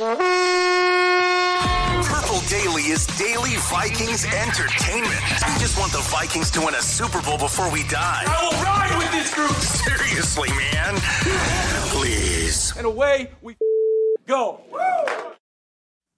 Purple Daily is daily Vikings entertainment. We just want the Vikings to win a Super Bowl before we die. I will ride with this group. Seriously, man. Please. And away we go. Woo!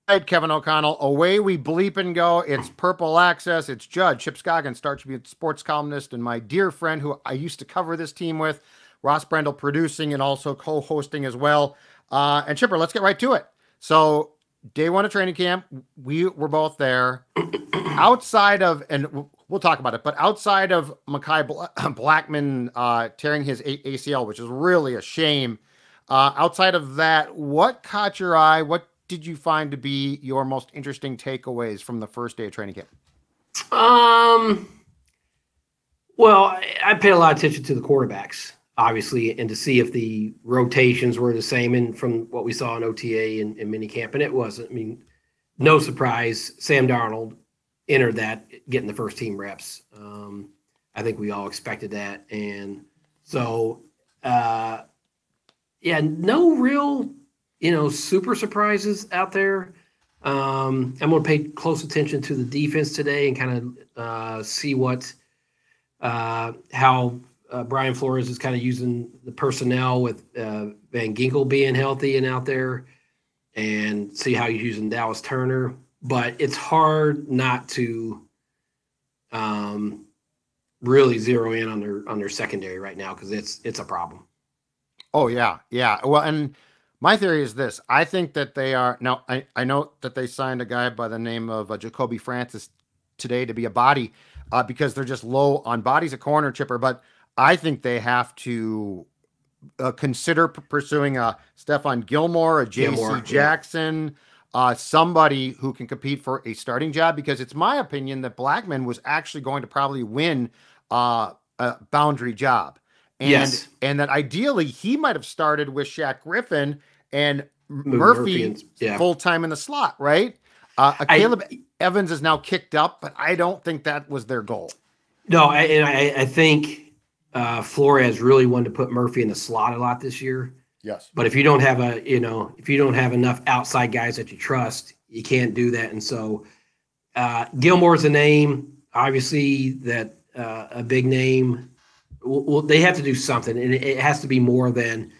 Right, Kevin O'Connell. Away we bleep and go. It's Purple Access. It's Judd, Chip Scoggins, Star Tribune sports columnist, and my dear friend who I used to cover this team with, Ross Brendel, producing and also co-hosting as well. And Chipper, let's get right to it. So day one of training camp, we were both there. Outside of, and we'll talk about it, but outside of Mekhi Blackmon tearing his ACL, which is really a shame. Outside of that, what caught your eye? What did you find to be your most interesting takeaways from the first day of training camp? Well, I paid a lot of attention to the quarterbacks, obviously, and to see if the rotations were the same and from what we saw in OTA and minicamp, and it wasn't. I mean, no surprise. Sam Darnold entered that, getting the first team reps. I think we all expected that. And so, no real super surprises out there. I'm going to pay close attention to the defense today and kind of see how Brian Flores is kind of using the personnel with Van Ginkel being healthy and out there, and see how he's using Dallas Turner. But it's hard not to really zero in on their secondary right now because it's a problem. Oh yeah. Well, and my theory is this. I think that they are now. I know that they signed a guy by the name of Jacoby Francis today to be a body because they're just low on bodies at corner, Chipper. But I think they have to consider pursuing a Stephon Gilmore, a J.C. Jackson, somebody who can compete for a starting job, because it's my opinion that Blackmon was actually going to probably win a boundary job. And that ideally he might have started with Shaq Griffin and Murphy full-time in the slot, right? Caleb Evans is now kicked up, but I don't think that was their goal. No, I think Flores really wanted to put Murphy in the slot a lot this year. Yes. But if you don't have if you don't have enough outside guys that you trust, you can't do that. And so Gilmore's a name, obviously, that a big name. Well, they have to do something, and it has to be more than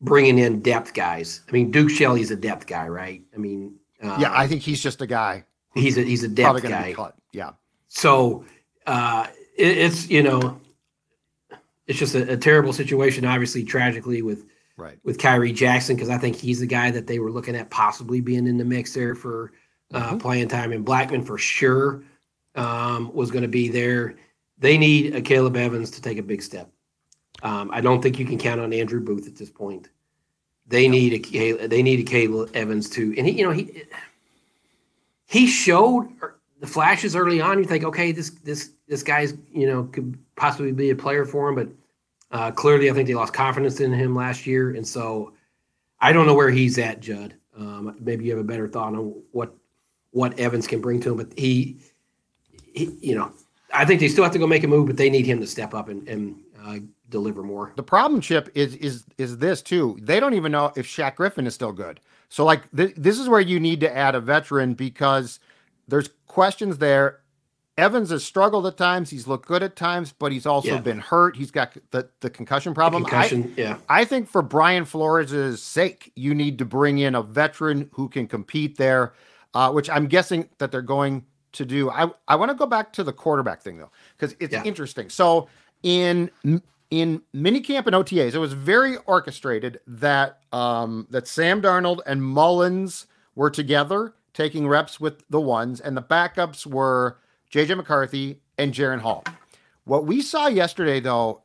bringing in depth guys. I mean, Duke Shelley's a depth guy, right? I mean, I think he's just a guy. He's a depth guy. Be cut. Yeah. So it's just a terrible situation, obviously, tragically with Kyrie Jackson, because I think he's the guy that they were looking at possibly being in the mix there for playing time, and Blackmon for sure was going to be there. They need a Caleb Evans to take a big step. I don't think you can count on Andrew Booth at this point. They need a Caleb Evans to, and he showed the flashes early on. You think, okay, this guy's could possibly be a player for him, but clearly I think they lost confidence in him last year, and so I don't know where he's at, Judd. Maybe you have a better thought on what Evans can bring to him, but he I think they still have to go make a move, but they need him to step up and deliver more. The problem, Chip, is this too. They don't even know if Shaq Griffin is still good. So like this is where you need to add a veteran, because there's questions there. Evans has struggled at times. He's looked good at times, but he's also been hurt. He's got the concussion problem. I think for Brian Flores' sake, you need to bring in a veteran who can compete there, which I'm guessing that they're going to do. I want to go back to the quarterback thing though, because it's interesting. So in minicamp and OTAs, it was very orchestrated that that Sam Darnold and Mullins were together taking reps with the ones, and the backups were JJ McCarthy and Jaren Hall. What we saw yesterday though,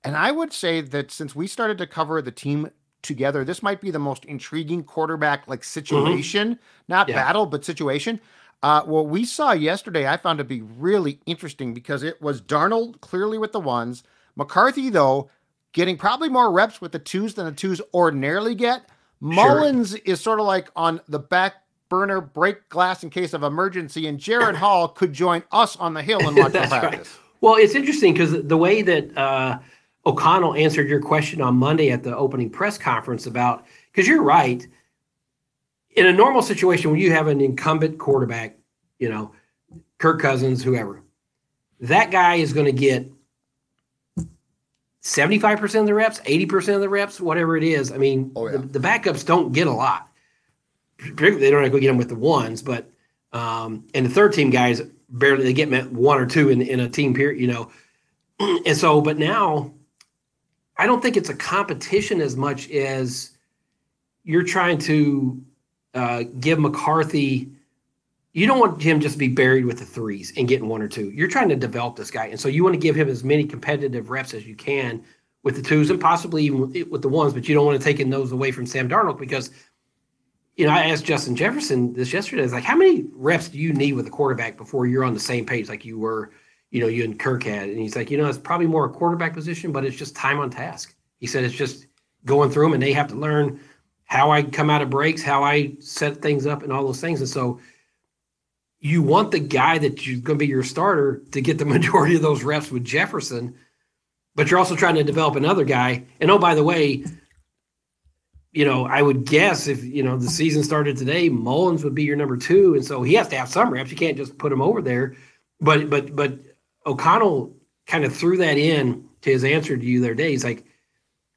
and I would say that since we started to cover the team together, this might be the most intriguing quarterback like situation, not battle, but situation. What we saw yesterday, I found to be really interesting, because it was Darnold clearly with the ones, McCarthy, though, getting probably more reps with the twos than the twos ordinarily get. Mullins is sort of like on the back burner, break glass in case of emergency, and Jaren Hall could join us on the hill and watch the practice. Right. Well, it's interesting because the way that O'Connell answered your question on Monday at the opening press conference about, because you're right, in a normal situation when you have an incumbent quarterback, Kirk Cousins, whoever, that guy is going to get 75% of the reps, 80% of the reps, whatever it is. I mean, the backups don't get a lot. They don't have to go get them with the ones, but and the third team guys barely, they get one or two in a team period, And so, but now I don't think it's a competition as much as you're trying to give McCarthy. You don't want him just to be buried with the threes and getting one or two. You're trying to develop this guy. And so you want to give him as many competitive reps as you can with the twos and possibly even with the ones, but you don't want to take those away from Sam Darnold because, I asked Justin Jefferson this yesterday. It's like, how many reps do you need with a quarterback before you're on the same page like you were, you and Kirk had? And he's like, it's probably more a quarterback position, but it's just time on task. He said it's just going through them and they have to learn how I come out of breaks, how I set things up and all those things. And so you want the guy that you're going to be your starter to get the majority of those reps with Jefferson, but you're also trying to develop another guy. And, oh, by the way, I would guess if, the season started today, Mullins would be your number 2. And so he has to have some reps. You can't just put him over there. But O'Connell kind of threw that in to his answer to you the other day. He's like,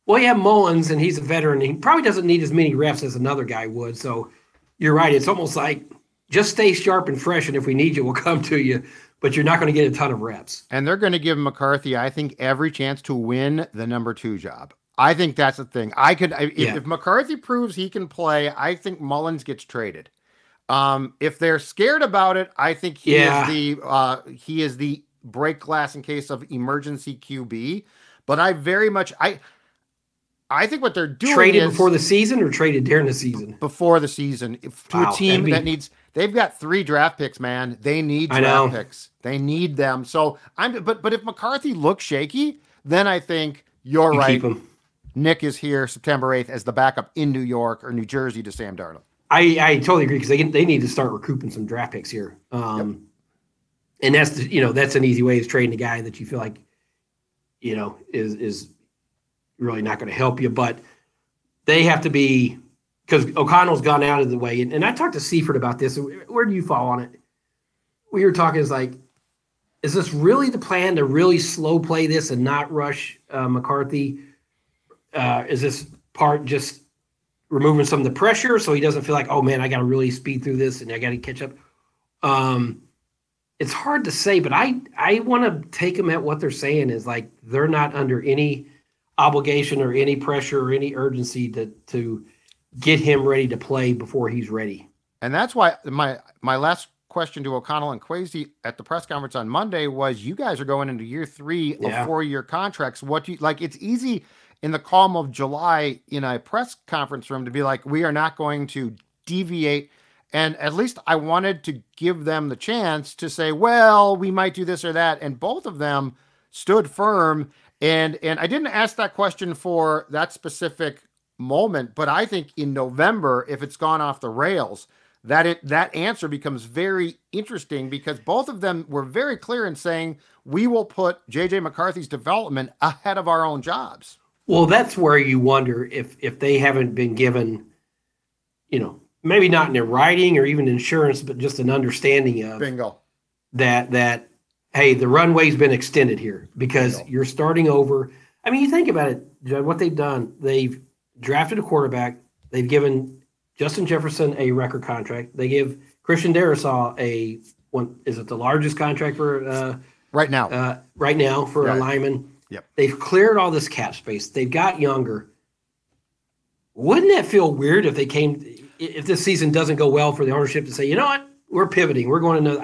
well, you have Mullins, and he's a veteran. He probably doesn't need as many reps as another guy would. So you're right. It's almost like just stay sharp and fresh, and if we need you, we'll come to you. But you're not going to get a ton of reps. And they're going to give McCarthy, I think, every chance to win the number 2 job. I think that's the thing. If McCarthy proves he can play, I think Mullins gets traded. If they're scared about it, I think he is the break glass in case of emergency QB. But I think what they're doing traded before the season or traded during the season? Before the season to a team that needs. They've got 3 draft picks, man. They need draft picks. They need them. So but if McCarthy looks shaky, then I think you're right. Keep him. Nick is here September 8th as the backup in New York or New Jersey to Sam Darnold. I totally agree because they need to start recouping some draft picks here. And that's that's an easy way is trading a guy that you feel like is really not going to help you. But they have to be because O'Connell's gone out of the way. And I talked to Seifert about this. Where do you fall on it? We were talking is like, is this really the plan to really slow play this and not rush McCarthy? Is this part just removing some of the pressure so he doesn't feel like, oh man, I got to really speed through this and I got to catch up? It's hard to say, but I want to take them at what they're saying is like they're not under any obligation or any pressure or any urgency to get him ready to play before he's ready. And that's why my last question to O'Connell and Kwesi at the press conference on Monday was, you guys are going into year 3 of 4-year contracts. What do you like? It's easy in the calm of July in a press conference room to be like, we are not going to deviate. And at least I wanted to give them the chance to say, well, we might do this or that. And both of them stood firm. And I didn't ask that question for that specific moment, but I think in November, if it's gone off the rails, that answer becomes very interesting because both of them were very clear in saying, we will put JJ McCarthy's development ahead of our own jobs. Well, that's where you wonder if they haven't been given, maybe not in writing or even insurance, but just an understanding of bingo that hey, the runway's been extended here because you're starting over. I mean, you think about it, Judd, what they've done. They've drafted a quarterback. They've given Justin Jefferson a record contract. They give Christian Darrisaw is it the largest contract for right now? Right now for a lineman. Yep. They've cleared all this cap space. They've got younger. Wouldn't that feel weird if this season doesn't go well for the ownership to say, you know what, we're pivoting. We're going to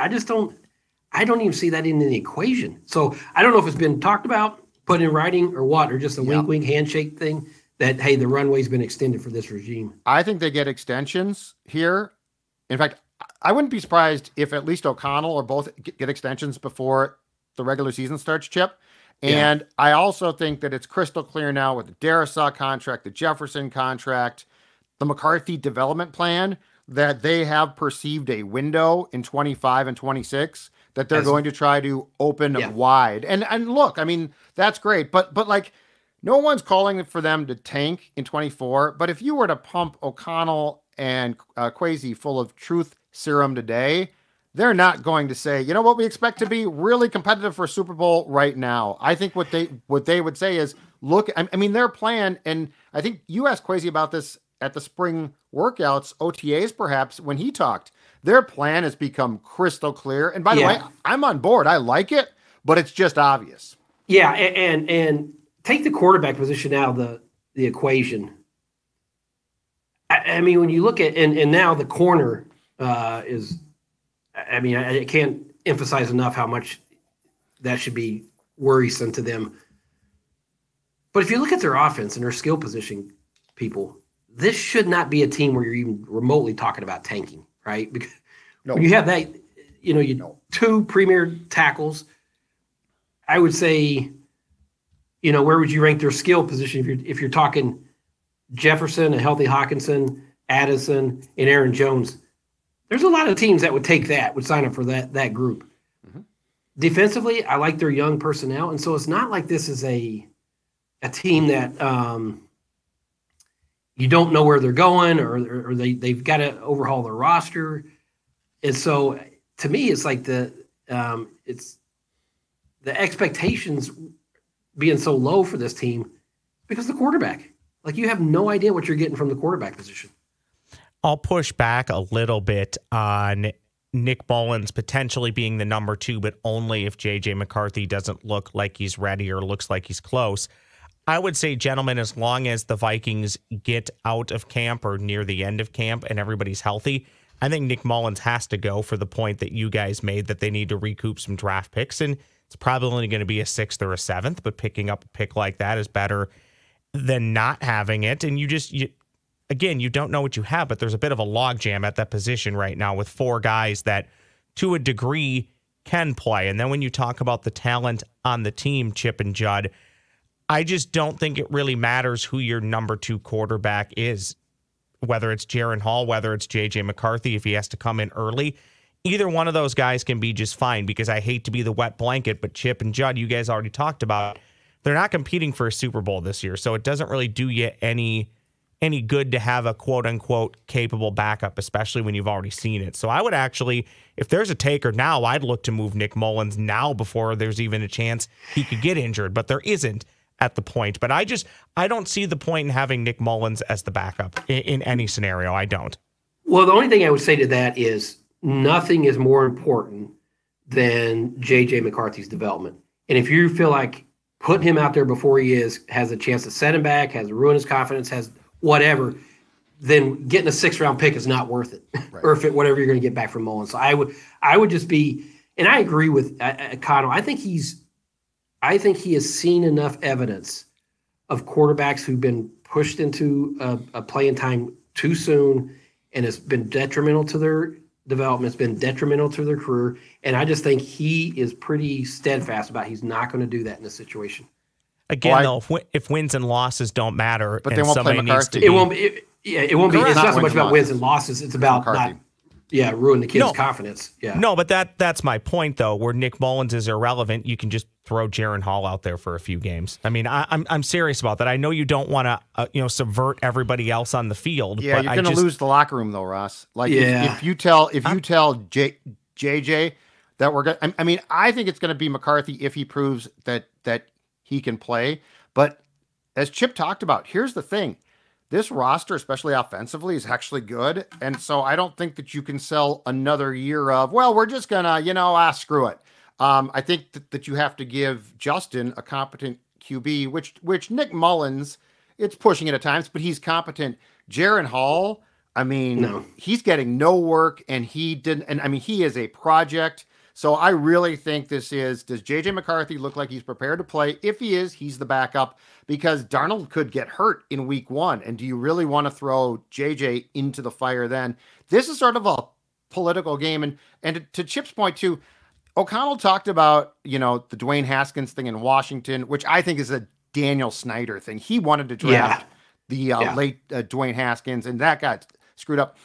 I don't even see that in the equation. So I don't know if it's been talked about, put in writing or what, or just a wink handshake thing that, hey, the runway's been extended for this regime. I think they get extensions here. In fact, I wouldn't be surprised if at least O'Connell or both get extensions before the regular season starts, Chip. And I also think that it's crystal clear now with the Darrisaw contract, the Jefferson contract, the McCarthy development plan, that they have perceived a window in 25 and 26 that they're going to try to open wide. And look, I mean, that's great. But like, no one's calling for them to tank in 24. But if you were to pump O'Connell and Kwesi full of truth serum today, they're not going to say, you know what, we expect to be really competitive for Super Bowl right now. I think what they would say is, look, I mean, their plan, and I think you asked Kwesi about this at the spring workouts, OTAs perhaps, when he talked. Their plan has become crystal clear. And by the way, I'm on board. I like it, but it's just obvious. Yeah, and take the quarterback position out of the equation. I mean, when you look at, and now the corner is, I mean, I can't emphasize enough how much that should be worrisome to them. But if you look at their offense and their skill position people, this should not be a team where you're even remotely talking about tanking, right? Because when you have that, two premier tackles, I would say, where would you rank their skill position if you're talking Jefferson, a healthy Hawkinson, Addison, and Aaron Jones? There's a lot of teams that would take that, would sign up for that group. Mm-hmm. Defensively, I like their young personnel, and so it's not like this is a team that you don't know where they're going, or they've got to overhaul their roster. And so, to me, it's like it's the expectations being so low for this team because the quarterback. Like, you have no idea what you're getting from the quarterback position. I'll push back a little bit on Nick Mullins potentially being the number 2, but only if J.J. McCarthy doesn't look like he's ready or looks like he's close. I would say, gentlemen, as long as the Vikings get out of camp or near the end of camp and everybody's healthy, I think Nick Mullins has to go for the point that you guys made, that they need to recoup some draft picks. And it's probably only going to be a 6th or a 7th, but picking up a pick like that is better than not having it. And again, you don't know what you have, but there's a bit of a logjam at that position right now with 4 guys that, to a degree, can play. And then when you talk about the talent on the team, Chip and Judd, I just don't think it really matters who your number 2 quarterback is, whether it's Jaren Hall, whether it's J.J. McCarthy, if he has to come in early. Either one of those guys can be just fine, because I hate to be the wet blanket, but Chip and Judd, you guys already talked about, they're not competing for a Super Bowl this year, so it doesn't really do you any good to have a quote-unquote capable backup, especially when you've already seen it. So I would actually, if there's a taker now, I'd look to move Nick Mullins now before there's even a chance he could get injured, but there isn't at the point. But I don't see the point in having Nick Mullins as the backup in any scenario. I don't. Well, the only thing I would say to that is nothing is more important than J.J. McCarthy's development. And if you feel like putting him out there before he has a chance to set him back, has ruined his confidence, has whatever, then getting a 6th-round pick is not worth it. Right. Or whatever you're going to get back from Mullins. So I would just be, and I agree with Connell. I think he has seen enough evidence of quarterbacks who've been pushed into a playing time too soon, and it's been detrimental to their development. It's been detrimental to their career. And I just think he is pretty steadfast about he's not going to do that in this situation. Again, though, if wins and losses don't matter, but they won't play McCarthy. It won't be. It won't be. It's not so much about wins and losses. It's about not. Yeah, ruin the kid's confidence. Yeah. No, but that's my point, though. Where Nick Mullins is irrelevant, you can just throw Jaren Hall out there for a few games. I mean, I'm serious about that. I know you don't want to subvert everybody else on the field. Yeah, but you're going to lose the locker room, though, Ross. Like if you tell JJ that we're going, I mean, I think it's going to be McCarthy if he proves that he can play. But as Chip talked about, here's the thing. This roster, especially offensively, is actually good. And so I don't think that you can sell another year of, well, we're just going to, screw it. I think that you have to give Justin a competent QB, which Nick Mullins, it's pushing it at times, but he's competent. Jaren Hall, I mean, he's getting no work, and he didn't. And I mean, he is a project. So I really think does J.J. McCarthy look like he's prepared to play? If he is, he's the backup, because Darnold could get hurt in week 1. And do you really want to throw J.J. into the fire then? This is sort of a political game. And to Chip's point too, O'Connell talked about, the Dwayne Haskins thing in Washington, which I think is a Daniel Snyder thing. He wanted to draft the late Dwayne Haskins, and that got screwed up.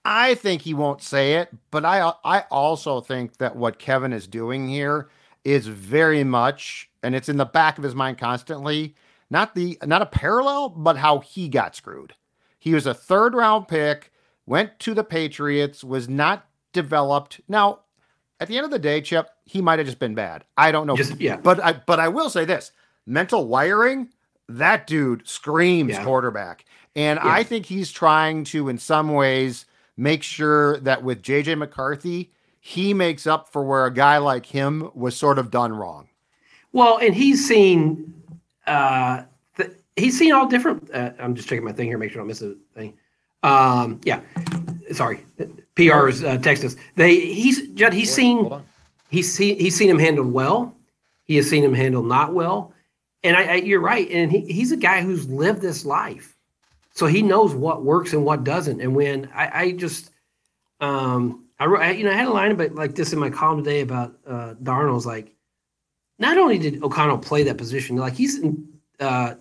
I think he won't say it, but I also think that what Kevin is doing here is very much, and it's in the back of his mind constantly, not a parallel, but how he got screwed. He was a 3rd-round pick went to the Patriots, was not developed. Now, at the end of the day, Chip, he might have just been bad. I don't know. But I will say this, mental wiring, that dude screams quarterback. And I think he's trying to, in some ways, make sure that with J.J. McCarthy, he makes up for where a guy like him was sort of done wrong. Well, and he's seen all different. I'm just checking my thing here, make sure I don't miss a thing. Sorry, PR's text us. He's seen him handled well. He has seen him handled not well, and you're right. And he's a guy who's lived this life, so he knows what works and what doesn't. And when I had a line about like this in my column today about Darnold's like, not only did O'Connell play that position, like he's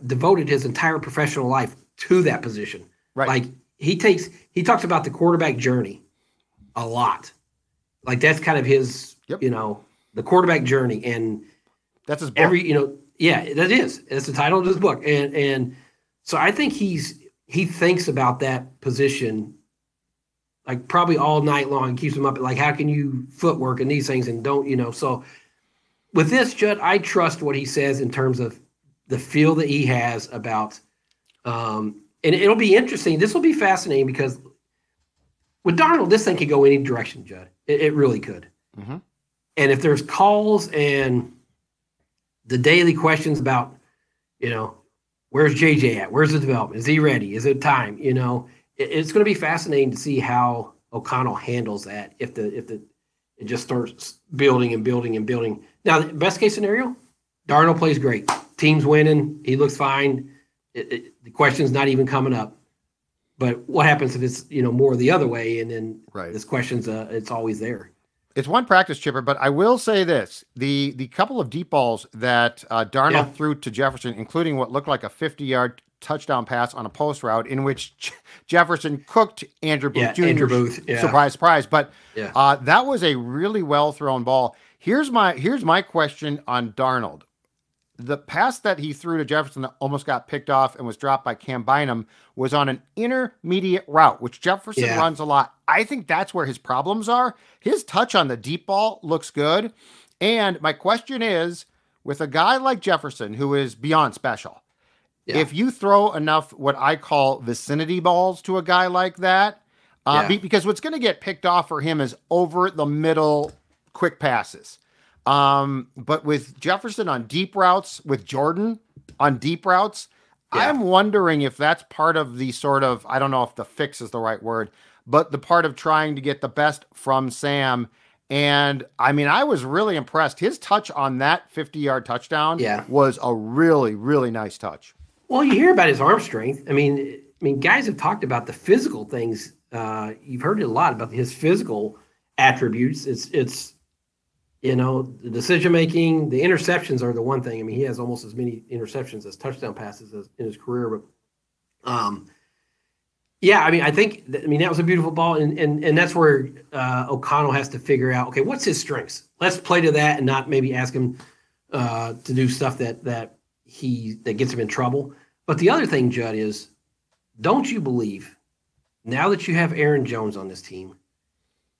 devoted his entire professional life to that position. Right. Like he talks about the quarterback journey a lot. Like that's kind of his, the quarterback journey. And that's his book. That is. That's the title of his book. And so I think he thinks about that position like probably all night long, and keeps him up. Like, how can you footwork and these things and don't, so with this, Judd, I trust what he says in terms of the feel that he has about, and it'll be interesting. This will be fascinating because with Darnold, this thing could go any direction, Judd. It really could. Mm-hmm. And if there's calls and the daily questions about, where's JJ at? Where's the development? Is he ready? Is it time? It's going to be fascinating to see how O'Connell handles that if it just starts building and building and building. Now, the best case scenario, Darnold plays great. Team's winning. He looks fine. The question's not even coming up. But what happens if it's more the other way, and then this question's it's always there. It's one practice, Chipper, but I will say this: the couple of deep balls that Darnold threw to Jefferson, including what looked like a 50-yard touchdown pass on a post route in which Jefferson cooked Andrew Booth Jr. Andrew Booth, surprise, surprise. But that was a really well thrown ball. Here's my question on Darnold. The pass that he threw to Jefferson that almost got picked off and was dropped by Cam Bynum was on an intermediate route, which Jefferson runs a lot. I think that's where his problems are. His touch on the deep ball looks good. And my question is, with a guy like Jefferson, who is beyond special, if you throw enough what I call vicinity balls to a guy like that, because what's going to get picked off for him is over the middle quick passes. But with Jefferson on deep routes, with Jordan on deep routes, I'm wondering if that's part of the sort of, I don't know if the fix is the right word, but the part of trying to get the best from Sam. And I mean, I was really impressed. His touch on that 50-yard touchdown was a really, really nice touch. Well, you hear about his arm strength. I mean, guys have talked about the physical things. You've heard it a lot about his physical attributes. It's the decision-making, the interceptions are the one thing. I mean, he has almost as many interceptions as touchdown passes in his career. But, I think that was a beautiful ball. And that's where O'Connell has to figure out, okay, what's his strengths? Let's play to that and not maybe ask him to do stuff that gets him in trouble. But the other thing, Judd, is don't you believe now that you have Aaron Jones on this team,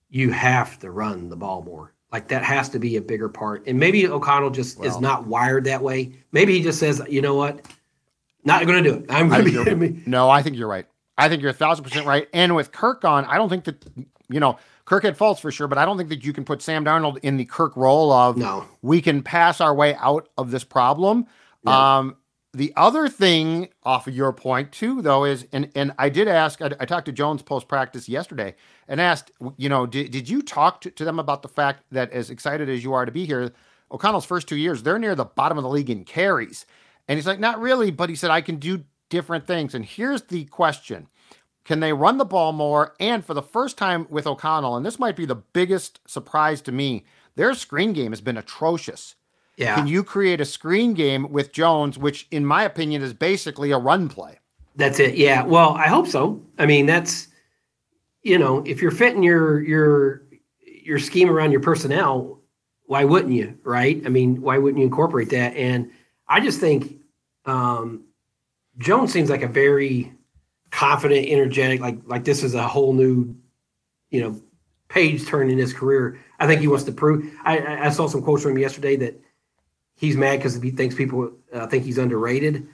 you have to run the ball more. Like that has to be a bigger part. And maybe O'Connell just is not wired that way. Maybe he just says, you know what? Not going to do it. I'm going to be. No, I think you're right. I think you're 1,000% right. And with Kirk on, I don't think that, Kirk had faults for sure, but I don't think that you can put Sam Darnold in the Kirk role of we can pass our way out of this problem. No. The other thing off of your point too, though, is, and I did ask, I talked to Jones post-practice yesterday and asked, did you talk to them about the fact that as excited as you are to be here, O'Connell's first 2 years, they're near the bottom of the league in carries. And he's like, not really, but he said, I can do different things. And here's the question. Can they run the ball more? And for the first time with O'Connell, and this might be the biggest surprise to me, their screen game has been atrocious. Yeah. Can you create a screen game with Jones, which in my opinion is basically a run play? That's it. Yeah. Well, I hope so. I mean, that's, if you're fitting your scheme around your personnel, why wouldn't you? Right. I mean, why wouldn't you incorporate that? And I just think Jones seems like a very confident, energetic, like this is a whole new, page turn in his career. I think he wants to prove. I saw some quotes from him yesterday that he's mad because he thinks people think he's underrated.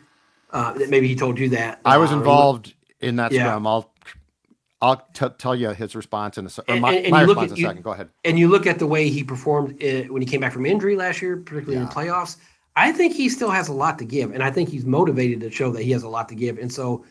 That maybe he told you that. I was involved in that scrum. I'll tell you his response in a second. My response in a second. Go ahead. And you look at the way he performed when he came back from injury last year, particularly in the playoffs. I think he still has a lot to give, and I think he's motivated to show that he has a lot to give. And so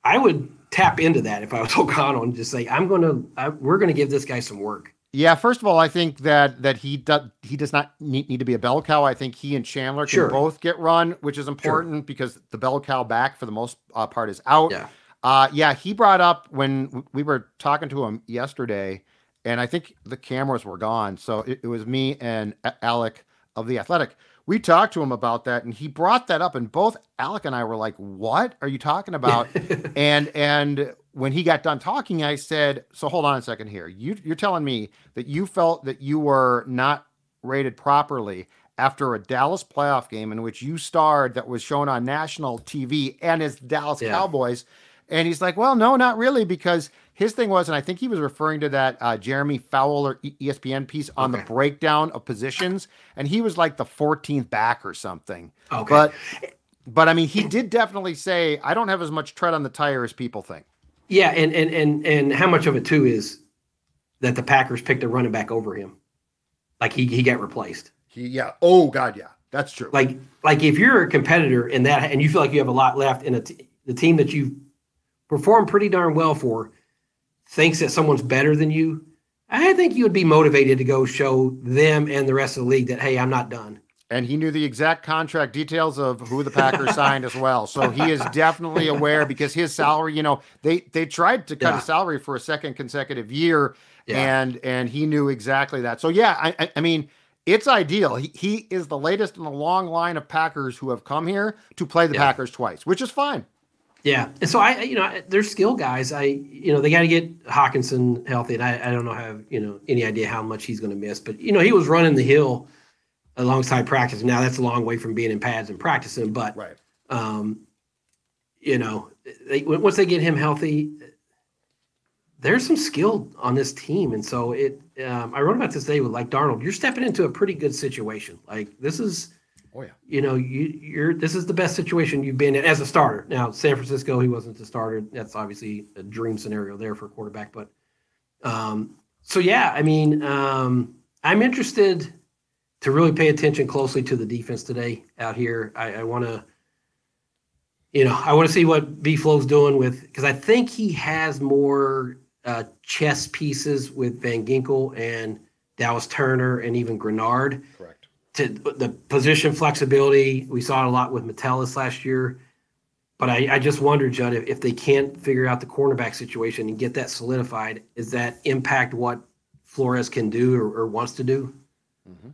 I would tap into that if I was O'Connell and just say, we're going to give this guy some work. Yeah, first of all, I think that he does not need to be a bell cow. I think he and Chandler can both get run, which is important because the bell cow back for the most part is out. He brought up when we were talking to him yesterday, and I think the cameras were gone. So it was me and Alec of The Athletic. We talked to him about that, and he brought that up, and both Alec and I were like, what are you talking about? and when he got done talking, I said, so hold on a second here. You're telling me that you felt that you were not rated properly after a Dallas playoff game in which you starred that was shown on national TV and his Dallas Cowboys. And he's like, well, no, not really, because his thing was, and I think he was referring to that Jeremy Fowler ESPN piece on the breakdown of positions, and he was like the 14th back or something. Okay. But I mean, he did definitely say, I don't have as much tread on the tire as people think. Yeah, and how much of it too is that the Packers picked a running back over him, like he got replaced. Oh God, yeah, that's true. Like if you're a competitor in that, and you feel like you have a lot left, in the team that you've performed pretty darn well for thinks that someone's better than you, I think you would be motivated to go show them and the rest of the league that, hey, I'm not done. And he knew the exact contract details of who the Packers signed as well. So he is definitely aware because his salary, they tried to cut his salary for a second consecutive year, and he knew exactly that. So, I mean, it's ideal. He is the latest in a long line of Packers who have come here to play the Packers twice, which is fine. Yeah. And so there's skill guys. They got to get Hawkinson healthy, and I don't have, any idea how much he's going to miss, but he was running the hill alongside practice. Now that's a long way from being in pads and practicing, but once they get him healthy, there's some skill on this team. And so I wrote about this today with Darnold, you're stepping into a pretty good situation. Like this is, this is the best situation you've been in as a starter. Now, San Francisco, he wasn't the starter. That's obviously a dream scenario there for a quarterback. But I'm interested to really pay attention closely to the defense today out here. I want to see what B-Flow's doing because I think he has more chess pieces with Van Ginkel and Dallas Turner and even Grenard. Correct. To the position flexibility, we saw it a lot with Metellus last year. But I just wonder, Judd, if they can't figure out the cornerback situation and get that solidified, does that impact what Flores can do or wants to do? Mm-hmm.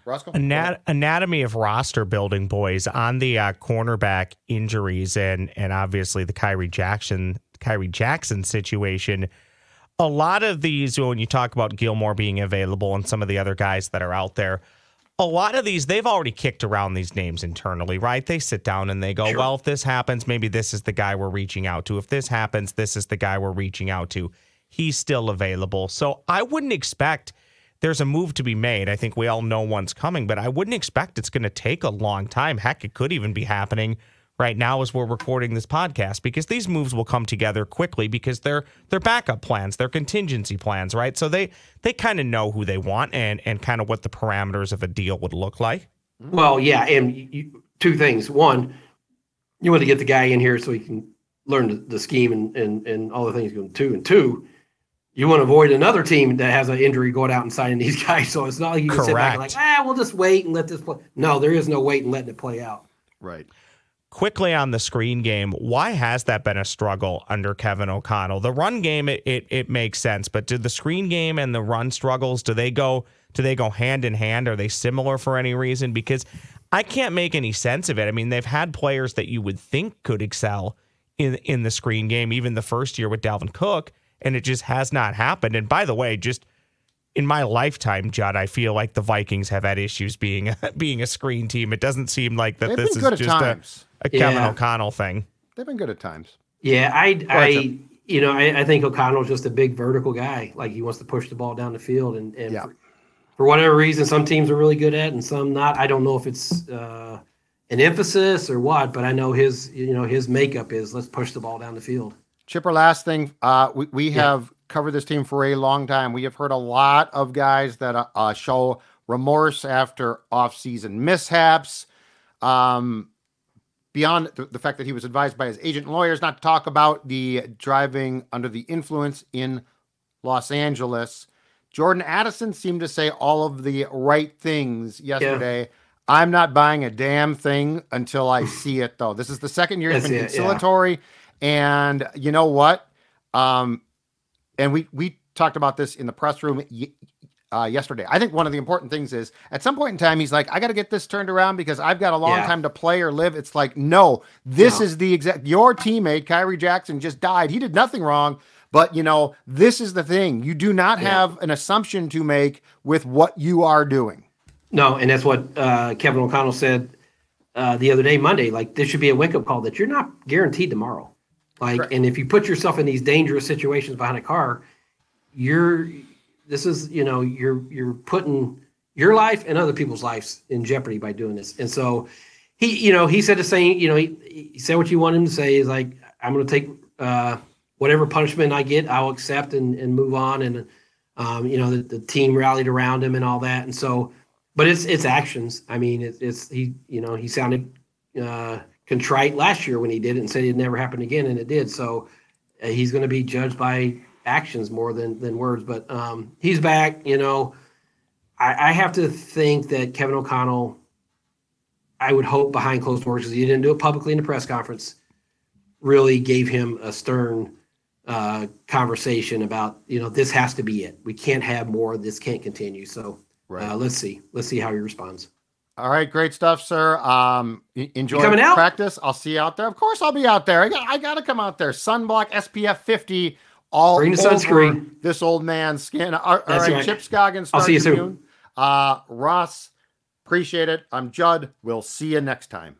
Roscoe? Anatomy of roster building, boys, on the cornerback injuries and obviously the Kyrie Jackson situation. A lot of these, when you talk about Gilmore being available and some of the other guys that are out there, a lot of these, they've already kicked around these names internally, right? They sit down and they go, well, if this happens, maybe this is the guy we're reaching out to. If this happens, this is the guy we're reaching out to. He's still available. So I wouldn't expect there's a move to be made. I think we all know one's coming, but I wouldn't expect it's going to take a long time. Heck, it could even be happening right now as we're recording this podcast, because these moves will come together quickly because they're backup plans, they're contingency plans, right? So they kind of know who they want and kind of what the parameters of a deal would look like. Well, yeah, and two things. One, you want to get the guy in here so he can learn the scheme and all the things going to. And two, you want to avoid another team that has an injury going out and signing these guys. So it's not like you can sit back and we'll just wait and let this play. No, there is no wait and letting it play out. Right. Quickly on the screen game, why has that been a struggle under Kevin O'Connell? The run game, it makes sense, but do the screen game and the run struggles, do they go hand in hand? Are they similar for any reason? Because I can't make any sense of it. I mean, they've had players that you would think could excel in the screen game, even the first year with Dalvin Cook, and it just has not happened. And by the way, just in my lifetime, Judd, I feel like the Vikings have had issues being a screen team. It doesn't seem like that this is just a Kevin O'Connell thing. They've been good at times. Yeah, I think O'Connell's just a big vertical guy. Like he wants to push the ball down the field, and for whatever reason, some teams are really good at it and some not. I don't know if it's an emphasis or what, but I know his makeup is let's push the ball down the field. Chipper, last thing, we have covered this team for a long time. We have heard a lot of guys that show remorse after offseason mishaps. Beyond the fact that he was advised by his agent and lawyers not to talk about the driving under the influence in Los Angeles, Jordan Addison seemed to say all of the right things yesterday. Yeah. I'm not buying a damn thing until I see it, though. This is the second year it's been conciliatory. And you know what? And we talked about this in the press room yesterday. I think one of the important things is at some point in time, he's like, I got to get this turned around because I've got a long time to play or live. It's like, no, this is the exact, your teammate, Kyrie Jackson, just died. He did nothing wrong, but this is the thing. You do not have an assumption to make with what you are doing. No. And that's what Kevin O'Connell said the other day, Monday, like this should be a wake-up call that you're not guaranteed tomorrow. Like, and if you put yourself in these dangerous situations behind a car, you're putting your life and other people's lives in jeopardy by doing this. And so he said the same, he said what you want him to say is like, I'm going to take whatever punishment I get, I'll accept and move on. And, the team rallied around him and all that. And so, but it's actions. I mean, he sounded contrite last year when he did it and said it'd never happen again. And it did. So he's going to be judged by actions more than words, but he's back. I have to think that Kevin O'Connell, I would hope behind closed doors, because he didn't do it publicly in the press conference, really gave him a stern conversation about, this has to be it. We can't have more. This can't continue. So let's see how he responds. All right. Great stuff, sir. Enjoy practice. I'll see you out there. Of course I'll be out there. I got to come out there. Sunblock SPF 50. All bring the sunscreen. This old man's skin. All right. Chip Scoggins. I'll see you soon. Ross, appreciate it. I'm Judd. We'll see you next time.